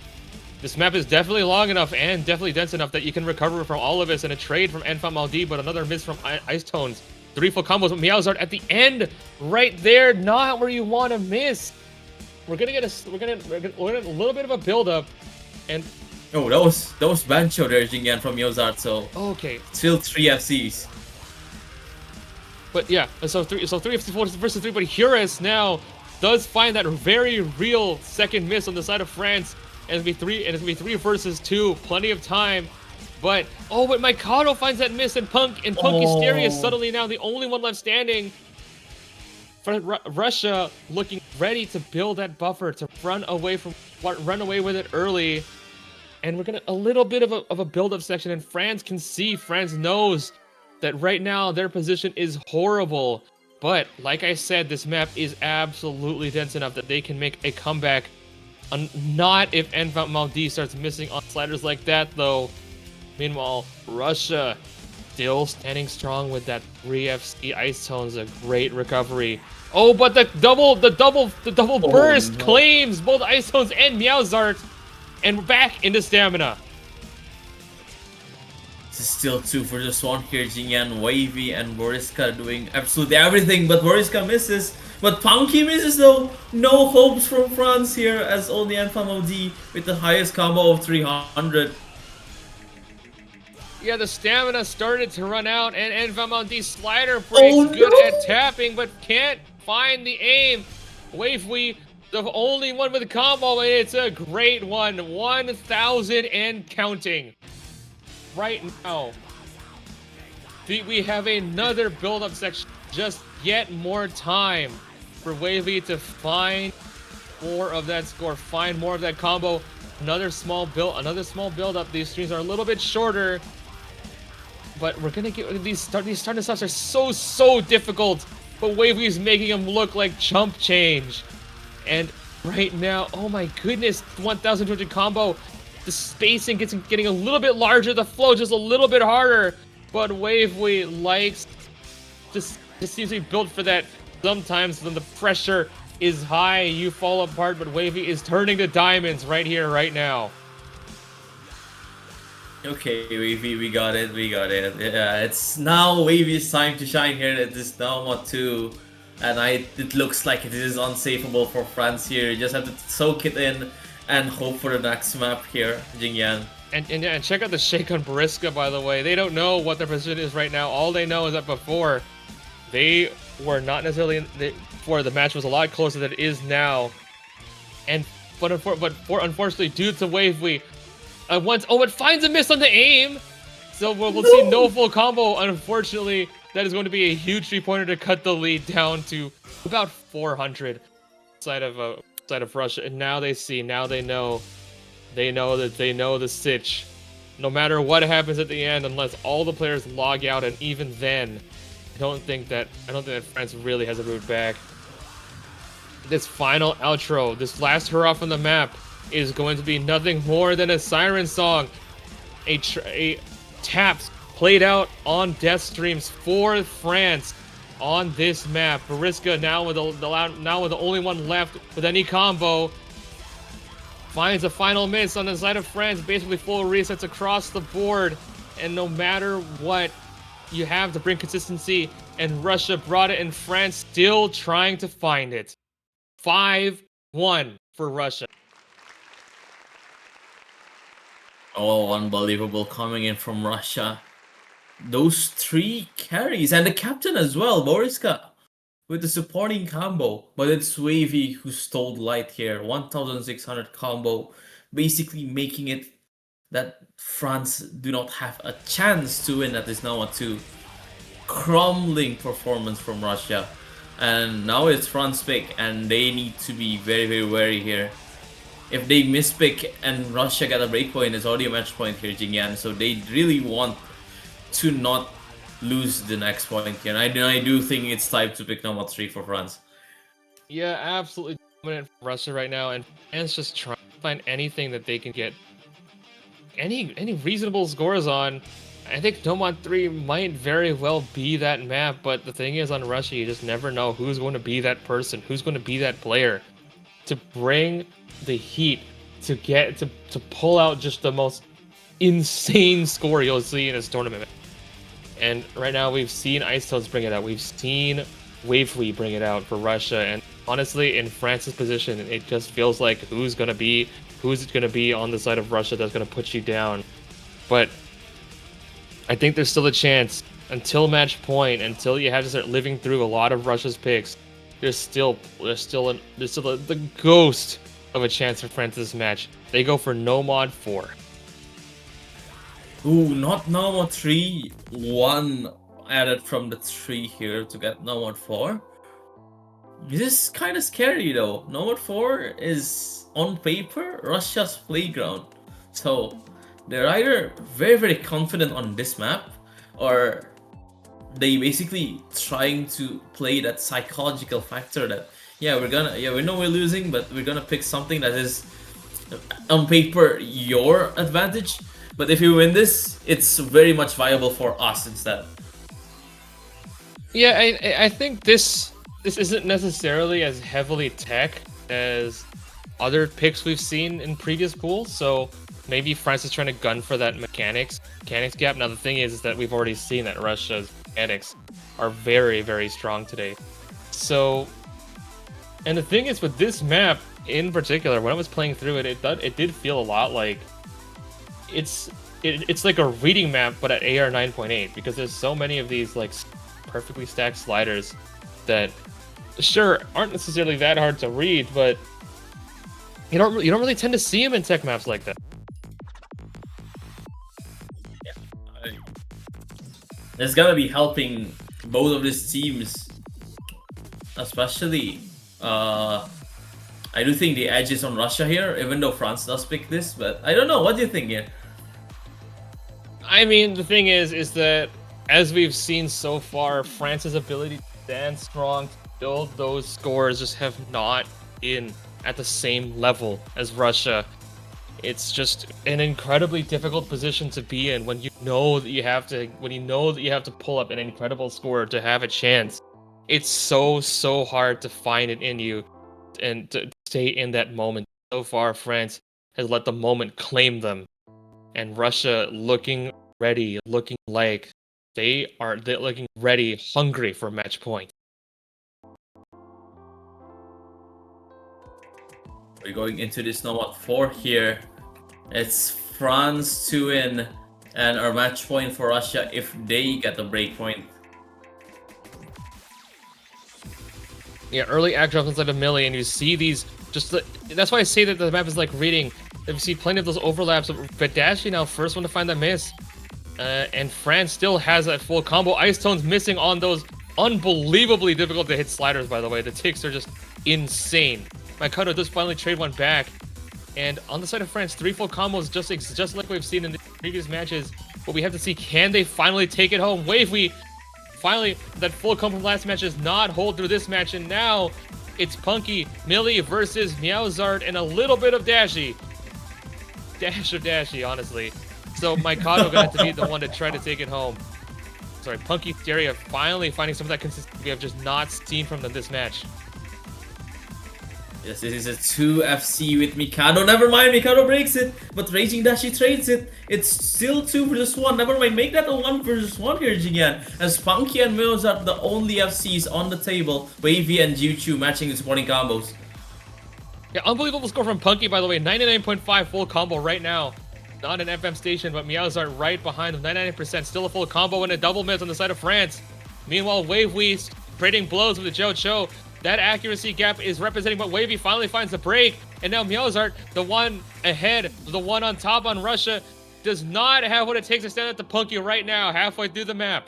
This map is definitely long enough and definitely dense enough that you can recover from all of this, and a trade from Enfant Maldi, but another miss from Ice Tones. 3 full combos with Meowsart at the end, right there, not where you want to miss. We're gonna get a little bit of a build up, and oh, that was Bancho there, Jingyan from Meowsart. So okay, still 3 FCs. But yeah, so three FC4 versus 3. But Hurus now does find that very real second miss on the side of France, and it's gonna be 3 versus 2, plenty of time. But Mikado finds that miss, and Punk Hysteria is suddenly now the only one left standing. For Russia looking ready to build that buffer to run away with it early, and we're gonna a little bit of a build-up section, and France knows that right now their position is horrible. But like I said, this map is absolutely dense enough that they can make a comeback. Not if Enfant Maldi starts missing on sliders like that, though. Meanwhile, Russia still standing strong with that 3 FC Ice Tones, a great recovery. Oh, but the double burst claims both Ice Tones and Meowsart, and we're back into stamina. This is still 2 for this one here. Jingyan, Wavy, and Boriska doing absolutely everything, but Boriska misses. But Punky misses though. No hopes from France here, as only Enfant Maldi with the highest combo of 300. Yeah, the stamina started to run out, and Enfant Maldi slider breaks good at tapping, but can't find the aim. Wavy, the only one with a combo, and it's a great one. 1,000 and counting. Right now, we have another build-up section. Just yet more time for Wavy to find more of that score, find more of that combo. Another small build-up. These streams are a little bit shorter, but we're gonna get these starting stops are so difficult. But Wavy's making them look like chump change. And right now, oh my goodness, 1,200 combo. The spacing getting a little bit larger, the flow just a little bit harder. But Wavy likes just seems to be built for that. Sometimes when the pressure is high, you fall apart, but Wavy is turning to diamonds right here, right now. Okay, Wavy, we got it. Yeah, it's now Wavy's time to shine here at this Dama 2. And it looks like it is unsafeable for France here. You just have to soak it in and hope for the next map here, Jingyan. And check out the shake on Boriska, by the way. They don't know what their position is right now. All they know is that before, they were not necessarily before the match was a lot closer than it is now. But unfortunately, due to Wavy, it finds a miss on the aim. So we'll see no full combo. Unfortunately, that is going to be a huge 3-pointer to cut the lead down to about 400 side of Russia. And now they know the sitch. No matter what happens at the end, unless all the players log out, and even then, I don't think that France really has a route back. This final outro, this last hurrah from the map, is going to be nothing more than a siren song, a taps played out on death streams for France on this map. Boriska now with the only one left with any combo, finds a final miss on the side of France. Basically full resets across the board, and no matter what, you have to bring consistency, and Russia brought it, and France still trying to find it. 5-1 for Russia. Oh, unbelievable coming in from Russia. Those 3 carries, and the captain as well, Boriska, with the supporting combo. But it's Wavy who stole light here. 1,600 combo, basically making it that France do not have a chance to win at this Noah 2. crumbling performance from Russia. And now it's France pick, and they need to be very, very wary here. If they mispick and Russia get a breakpoint, it's already a match point here, Jingyan. So they really want to not lose the next point here. And I do think it's time to pick number 3 for France. Yeah, absolutely dominant for Russia right now, and France just trying to find anything that they can get any reasonable scores on. I think Nomad 3 might very well be that map, but the thing is, on Russia, you just never know who's going to be that person, who's going to be that player to bring the heat, to get to pull out just the most insane score you'll see in this tournament. And right now, we've seen Icetones bring it out, we've seen Wavely bring it out for Russia, and honestly, in France's position, it just feels like who's gonna be on the side of Russia that's gonna put you down. But I think there's still a chance until match point, until you have to start living through a lot of Russia's picks. There's still the ghost of a chance for France this match. They go for Nomad 4. Ooh, not Nomad 3. 1 added from the 3 here to get Nomad 4. This is kind of scary though. Nomad 4 is on paper Russia's playground. So they're either very, very confident on this map, or they basically trying to play that psychological factor that we know we're losing, but we're gonna pick something that is on paper your advantage. But if you win this, it's very much viable for us instead. Yeah, I think this isn't necessarily as heavily tech as other picks we've seen in previous pools, so maybe France is trying to gun for that mechanics gap. Now the thing is that we've already seen that Russia's mechanics are very, very strong today. So, and the thing is with this map in particular, when I was playing through it, it did feel a lot like it's like a reading map but at AR 9.8, because there's so many of these like perfectly stacked sliders that sure aren't necessarily that hard to read, but you don't really tend to see them in tech maps like that. It's gonna be helping both of these teams, especially. I do think the edge is on Russia here, even though France does pick this. But I don't know. What do you think here? I mean, the thing is that as we've seen so far, France's ability to stand strong, to build those scores, just have not been at the same level as Russia. It's just an incredibly difficult position to be in when you know that you have to pull up an incredible score to have a chance. It's so hard to find it in you and to stay in that moment. So far, France has let the moment claim them, and Russia looking ready, looking like they're looking ready, hungry for match point. We're going into this Nomad 4 here. It's France to win, and our match point for Russia if they get the break point. Yeah, early act drops inside of Millie, and you see these that's why I say that the map is like reading. You see plenty of those overlaps, but Dashi now first one to find that miss. And France still has that full combo. Icetone's missing on those unbelievably difficult to hit sliders, by the way. The ticks are just insane. Mikado does finally trade one back. And on the side of France, 3 full combos, just like we've seen in the previous matches. But we have to see, can they finally take it home? Wavely, finally, that full combo from last match does not hold through this match. And now it's Punky, Millie versus Meowzart, and a little bit of Dashi. Dash of Dashi, honestly. So Mikado gonna have to be the one to try to take it home. Sorry, Punky Stereo finally finding some of that consistency we have just not seen from them this match. Yes, this is a 2FC with Mikado. Never mind, Mikado breaks it, but Raging Dashi trades it. It's still 2 versus 1. Never mind, make that a 1 versus 1 here, Jingyan. As Punky and Mills are the only FCs on the table. Wavy and Jiuchu matching the supporting combos. Yeah, unbelievable score from Punky, by the way. 99.5 full combo right now. Not an FM station, but Meowzart right behind him. 99%, still a full combo and a double miss on the side of France. Meanwhile, Wavy trading blows with the Joe Cho. That accuracy gap is representing what Wavy finally finds the break. And now Meowzart, the one ahead, the one on top on Russia, does not have what it takes to stand at the Punky right now, halfway through the map.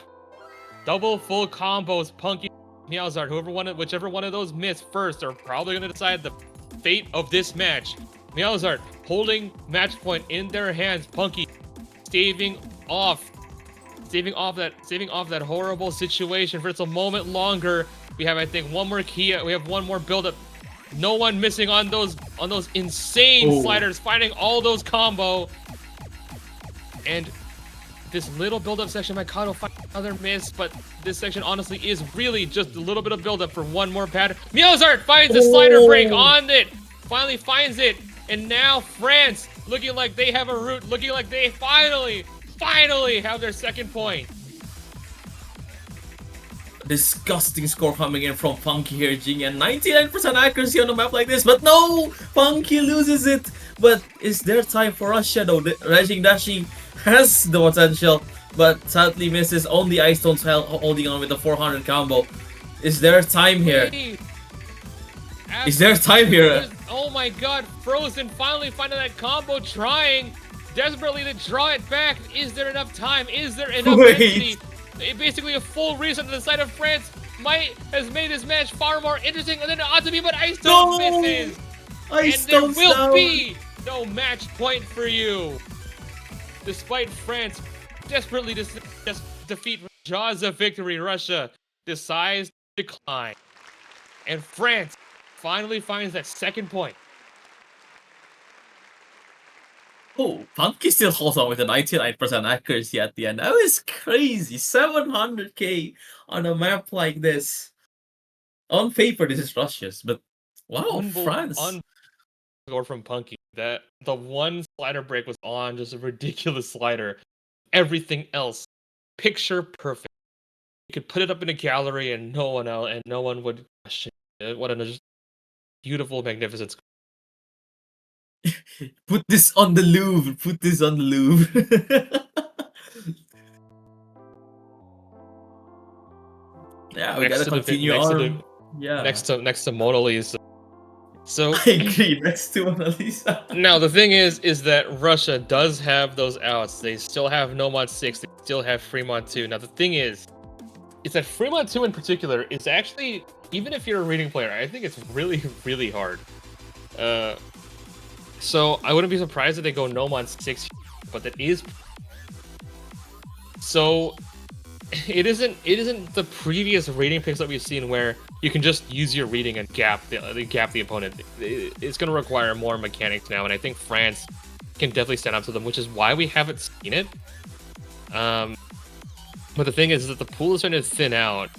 double full combos, Punky, Meowsart, whichever one of those missed first are probably going to decide the fate of this match. Meowsart holding match point in their hands, Punky staving off that horrible situation for just a moment longer. We have, I think, one more key. We have one more build-up. No one missing on those insane sliders, fighting all those combo. And this little build-up section, Mikado finds another miss, but this section honestly is really just a little bit of build-up for one more pattern. Meowsart finds the slider break on it, finally finds it, and now France looking like they have a root, looking like they finally have their second point. Disgusting score coming in from Funky here, Jingyan. 99% accuracy on a map like this, but no! Funky loses it! But is there time for Russia though? Raging Dashing has the potential, but sadly misses. Only Ice Stone's holding on with the 400 combo. Is there time here? Is there time here? Oh my god, Frozen finally finding that combo, trying desperately to draw it back. Is there enough time? Is there enough density? Basically a full reset to the side of France has made this match far more interesting than it ought to be, but Ice Stone misses! And there will be no match point for you! Despite France desperately defeat Jaws of victory, Russia decides to decline. And France finally finds that second point. Oh, Funky still holds on with a 99% accuracy at the end. That was crazy. 700k on a map like this. On paper, this is Russia's, but wow, France. Score from Punky. That the one slider break was on, just a ridiculous slider. Everything else, picture perfect. You could put it up in a gallery and no one would question it. What a just beautiful, magnificent score. Put this on the Louvre. Put this on the Louvre. Yeah, we gotta continue on. Yeah. Next to Mona Lisa. So I agree. Next to Mona Lisa. Now the thing is that Russia does have those outs. They still have Nomad 6. They still have Fremont 2. Now the thing is that Fremont 2 in particular is actually, even if you're a reading player, I think it's really, really hard. So I wouldn't be surprised if they go Nomad 6, but that is so. It isn't the previous rating picks that we've seen where you can just use your reading and gap the opponent. It's going to require more mechanics now, and I think France can definitely stand up to them, which is why we haven't seen it. But the thing is that the pool is starting to thin out,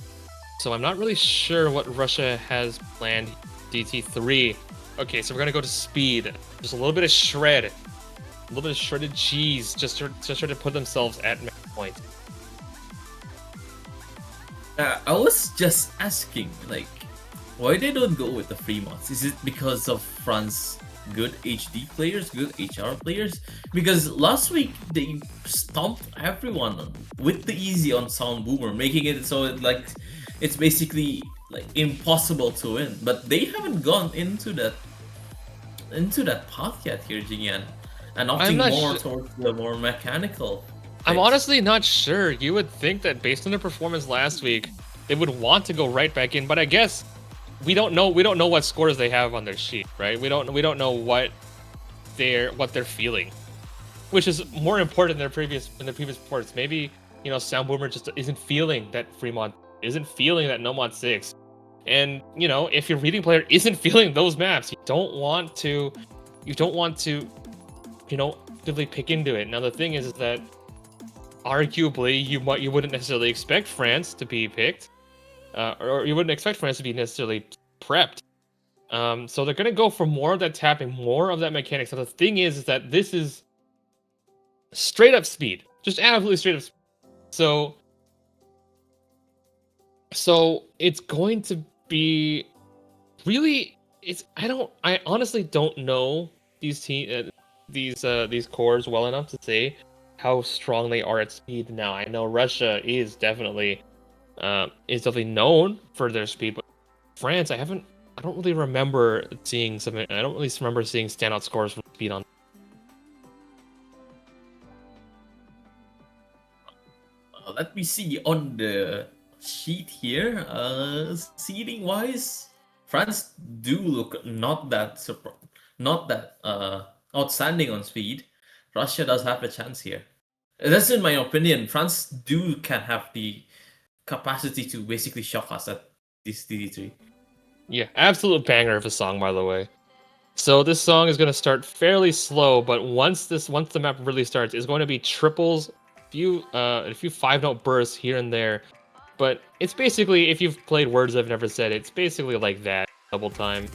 so I'm not really sure what Russia has planned. DT3. Okay, so we're gonna go to speed. Just a little bit of shred, a little bit of shredded cheese, just try to put themselves at match point. I was just asking, like, why they don't go with the Fremonts? Is it because of France good HD players, good HR players? Because last week they stomped everyone with the easy on Sound Boomer, making it so it's basically like impossible to win. But they haven't gone into that path yet here, Jingyan, and opting more towards the more mechanical. I'm honestly not sure. You would think that based on their performance last week, they would want to go right back in, but I guess we don't know what scores they have on their sheet, right? We don't know what they're feeling, which is more important than the previous reports. Maybe, Sound Boomer just isn't feeling that Fremont, isn't feeling that Nomad 6. And, if your reading player isn't feeling those maps, you don't want to actively pick into it. Now the thing is that arguably you wouldn't necessarily expect France to be picked, or you wouldn't expect France to be necessarily prepped. So they're gonna go for more of that tapping, more of that mechanics. So the thing is that this is straight up speed, just absolutely straight up speed. So it's going to be really. I honestly don't know these cores well enough to say how strong they are at speed now. I know Russia is definitely known for their speed, but France, I don't really remember seeing something. I don't really remember seeing standout scores for speed on. Let me see on the sheet here. Seeding wise, France do look not that outstanding on speed. Russia does have a chance here. That's in my opinion. France can have the capacity to basically shock us at this DD3. Yeah, absolute banger of a song, by the way. So this song is going to start fairly slow, but once the map really starts, it's going to be triples, a few 5-note bursts here and there. But it's basically, if you've played Words I've Never Said, it's basically like that double time.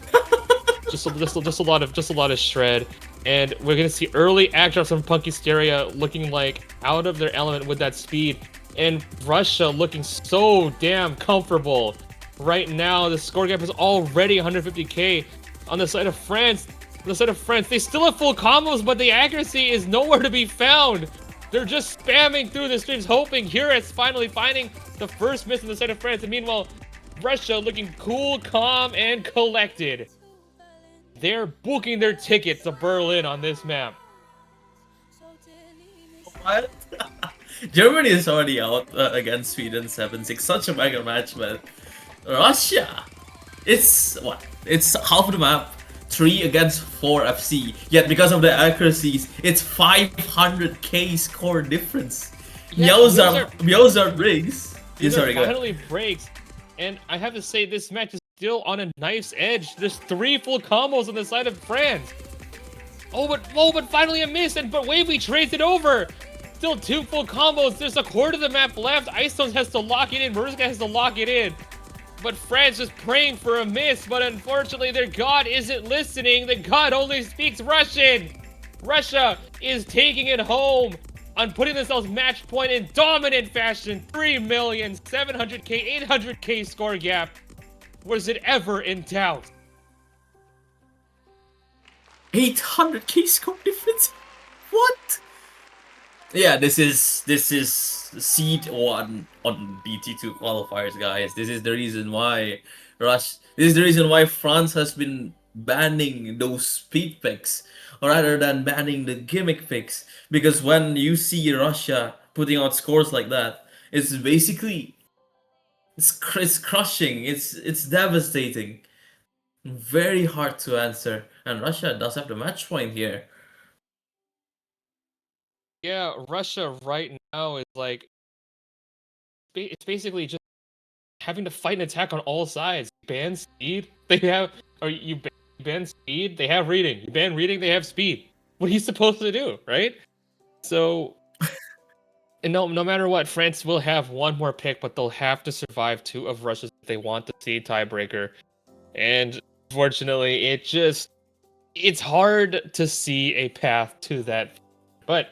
just a lot of shred, and we're gonna see early act drops from Punky Stereo looking like out of their element with that speed, and Russia looking so damn comfortable. Right now, the score gap is already 150k on the side of France. They still have full combos, but the accuracy is nowhere to be found. They're just spamming through the streams, hoping Hura's finally finding the first miss on the side of France. And meanwhile, Russia looking cool, calm, and collected. They're booking their tickets to Berlin on this map. What? Germany is already out against Sweden 7-6. Such a mega match, man. Russia, it's what? It's half of the map. 3 against 4 FC. Yet because of the accuracies, it's 500k score difference. Yeah, Mjolnir breaks. These are finally breaks, and I have to say this match is still on a knife's edge. There's 3 full combos on the side of France. But finally a miss, but Wavy trades it over. Still 2 full combos. There's a quarter of the map left. Icestones has to lock it in. Murska has to lock it in. But France is praying for a miss, but unfortunately their god isn't listening. The god only speaks Russian. Russia is taking it home on putting themselves match point in dominant fashion. 3,700k, 800k score gap. Was it ever in doubt? 800k score difference? What? Yeah, this is seed 1 on BT2 qualifiers, guys. This is the reason why France has been banning those speed picks rather than banning the gimmick picks. Because when you see Russia putting out scores like that, it's basically it's crushing. It's devastating. Very hard to answer, and Russia does have the match point here. Yeah, Russia right now is like, it's basically just having to fight and attack on all sides. Ban speed, you ban speed, they have reading. You ban reading, they have speed. What are you supposed to do, right? So, and no matter what, France will have one more pick, but they'll have to survive 2 of Russia's if they want the seed tiebreaker. And unfortunately, it's hard to see a path to that, but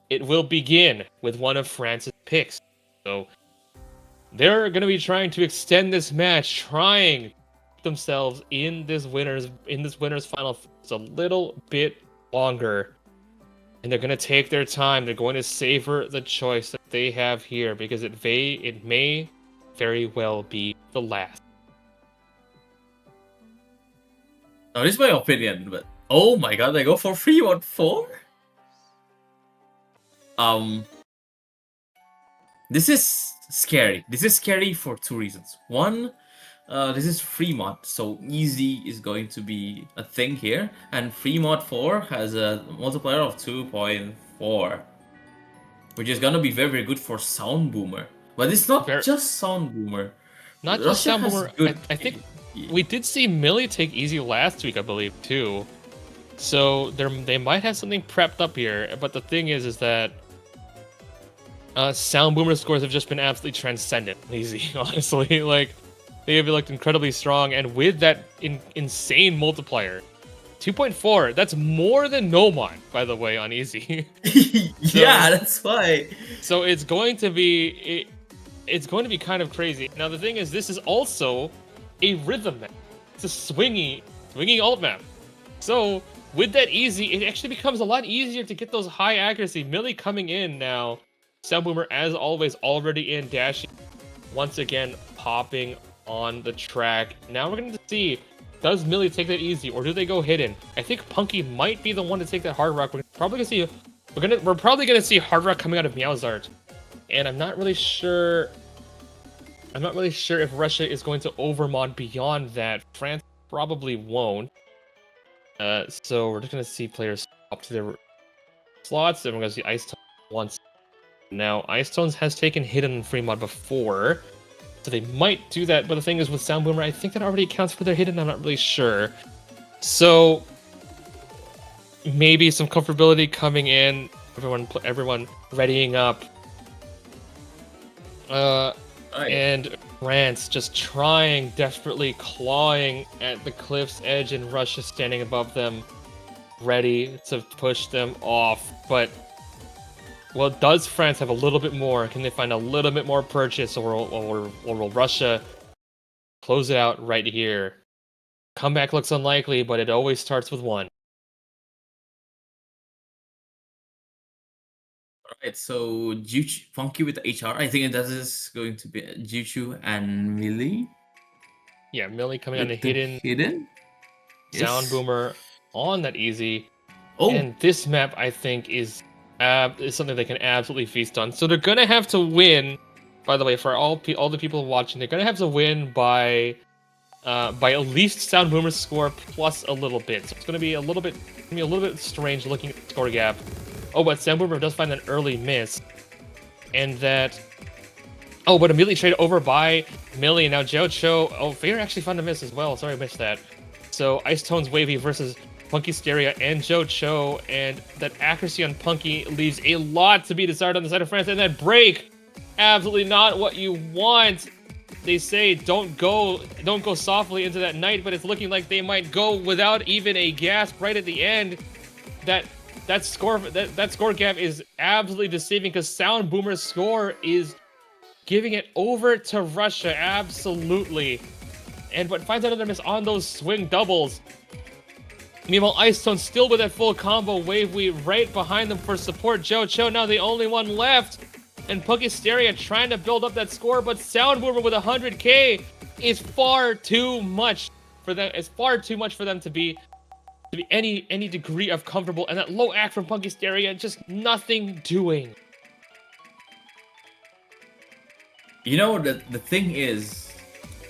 it will begin with one of France's picks. So they're going to be trying to extend this match, trying themselves in this winner's final a little bit longer. And they're going to take their time. They're going to savor the choice that they have here, because it may very well be the last. Now, this is my opinion, but oh my god, they go for 3-1-4? This is scary. This is scary for 2 reasons. One, this is free mod, so easy is going to be a thing here, and free mod 4 has a multiplier of 2.4, which is gonna be very, very good for Sound Boomer. But it's not just Sound Boomer. Not just Sound Boomer. I think we did see Millie take easy last week, I believe, too. So they might have something prepped up here. But the thing is that Sound Boomer scores have just been absolutely transcendent easy, honestly. Like, they have looked incredibly strong, and with that insane multiplier, 2.4, that's more than Nomon, by the way, on easy. Yeah, that's why. So it's going to be kind of crazy. Now the thing is, this is also a rhythm map. It's a swingy alt map. So with that easy, it actually becomes a lot easier to get those high accuracy. Millie coming in now. Sound Boomer, as always, already in dashing. Once again, popping on the track. Now we're going to see, does Millie take that easy, or do they go hidden? I think Punky might be the one to take that hard rock. We're probably gonna see hard rock coming out of Meowsart, and I'm not really sure I'm not really sure if Russia is going to overmod beyond that. France probably won't. So we're just gonna see players up to their slots, and we're gonna see Ice Tones once. Now, Ice Tones has taken hidden and free mod before, so they might do that. But the thing is, with Sound Boomer, I think that already accounts for their hidden. I'm not really sure. So maybe some comfortability coming in. Everyone readying up. And France just trying, desperately clawing at the cliff's edge, and Russia standing above them, ready to push them off. But, well, does France have a little bit more? Can they find a little bit more purchase, or will Russia close it out right here? Comeback looks unlikely, but it always starts with one. Alright, so Juchu, Funky with the HR. I think that is going to be Juchu and Millie. Yeah, Millie coming on the hidden. Sound Yes. Boomer on that easy. Oh, And this map, I think, is something they can absolutely feast on. So they're gonna have to win. By the way, for all the people watching, they're gonna have to win by at least Sound Boomer's score plus a little bit. So it's gonna be a little bit strange looking at the score gap. Oh, but Sound Boomer does find an early miss, and that. Oh, but immediately traded over by Millie. Now Joe Cho. Oh, Fair actually found a miss as well. Sorry, I missed that. So Ice Tones Wavy versus Punky Steria and Joe Cho, and that accuracy on Punky leaves a lot to be desired on the side of France. And that break, absolutely not what you want. They say don't go softly into that night, but it's looking like they might go without even a gasp right at the end. That score gap is absolutely deceiving, because Sound Boomer's score is giving it over to Russia, absolutely. But finds another miss on those swing doubles. Meanwhile, Ice Tone still with that full combo wave weave right behind them for support. Joe Cho now the only one left. And Punky Steria trying to build up that score, but Sound Boomer with 100k is far too much for them. It's far too much for them to be any degree of comfortable. And that low act from Punky Steria, just nothing doing. you know, the thing is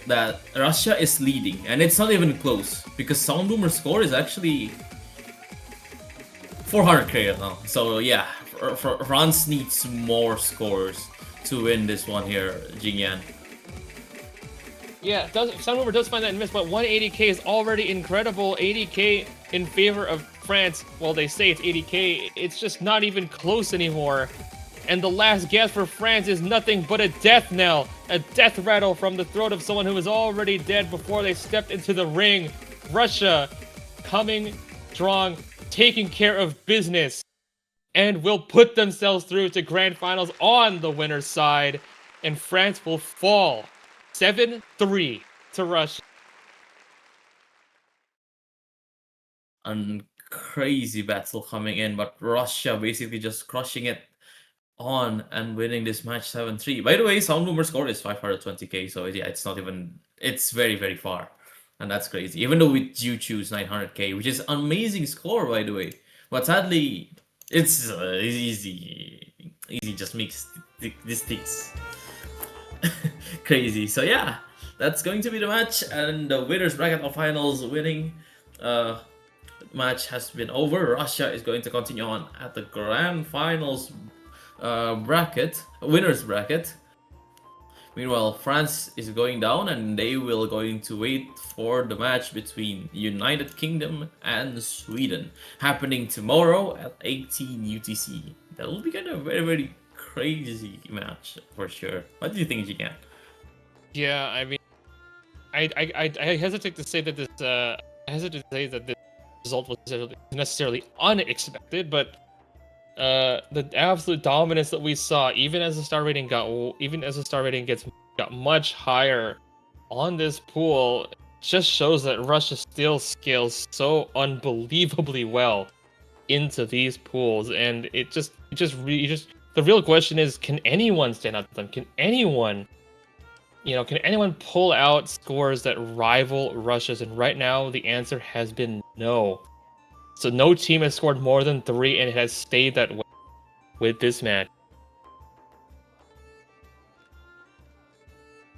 that Russia is leading, and it's not even close, because Sound Boomer's score is actually 400k now. So yeah, France needs more scores to win this one here, Jingyan. Yeah, Sound Boomer does find that miss, but 180k is already incredible. 80k in favor of France. Well, they say it's 80k. It's just not even close anymore. And the last gasp for France is nothing but a death knell. A death rattle from the throat of someone who was already dead before they stepped into the ring. Russia coming strong, taking care of business, and will put themselves through to grand finals on the winner's side. And France will fall 7-3 to Russia. And crazy battle coming in, but Russia basically just crushing it on and winning this match 7-3. By the way, Sound Boomer score is 520k, so yeah, it's not even, it's very, very far. And that's crazy. Even though we do choose 900k, which is an amazing score, by the way. But sadly, it's easy. Easy just makes these things crazy. So yeah, that's going to be the match, and the winners bracket of finals winning match has been over. Russia is going to continue on at the grand finals bracket, winners bracket. Meanwhile, France is going down, and they will going to wait for the match between United Kingdom and Sweden, happening tomorrow at 18 UTC. That will be kind of a very, very crazy match for sure. What do you think, Jigan? Yeah, I mean, I hesitate to say that this result was necessarily unexpected, but the absolute dominance that we saw, even as the star rating got much higher on this pool, just shows that Russia still scales so unbelievably well into these pools. And the real question is, can anyone stand up to them? Can anyone pull out scores that rival Russia's? And right now the answer has been no. So no team has scored more than 3, and it has stayed that way with this match.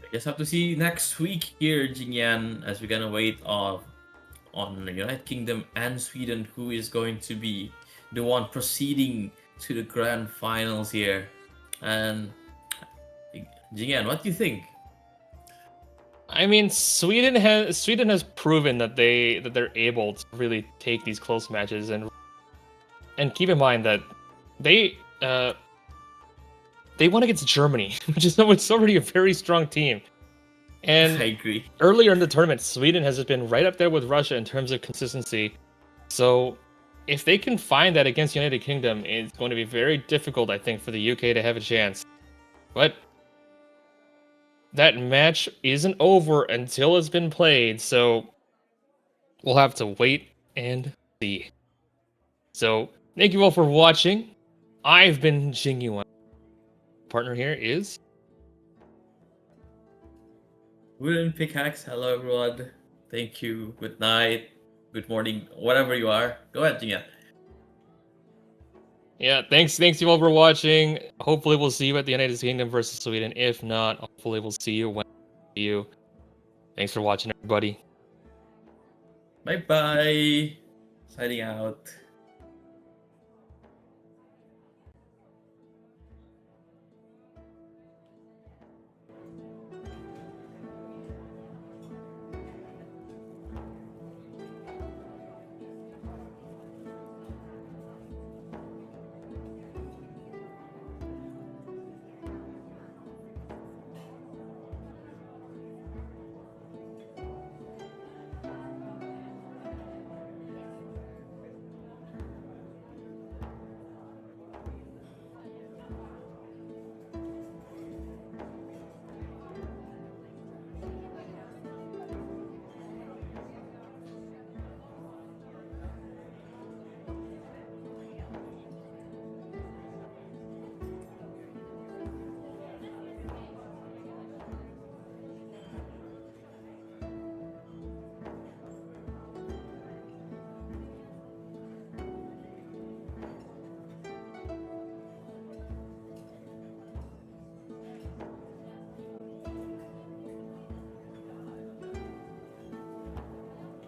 I just have to see next week here, Jingyan, as we're gonna wait on the United Kingdom and Sweden, who is going to be the one proceeding to the grand finals here. And Jingyan, what do you think? I mean, Sweden has proven that they're able to really take these close matches, and keep in mind that they won against Germany, which is already a very strong team. I And agree. earlier in the tournament, Sweden has been right up there with Russia in terms of consistency. So if they can find that against United Kingdom, it's going to be very difficult, I think, for the UK to have a chance. But that match isn't over until it's been played, so we'll have to wait and see. So thank you all for watching. I've been Jingyuan. Partner here is Wooden Pickaxe, hello everyone. Thank you. Good night. Good morning, whatever you are. Go ahead, Jingyan. yeah. Thanks you all for watching. Hopefully we'll see you at the United Kingdom versus Sweden. If not, hopefully we'll see you when we see you. Thanks for watching, everybody. Bye bye. Signing out.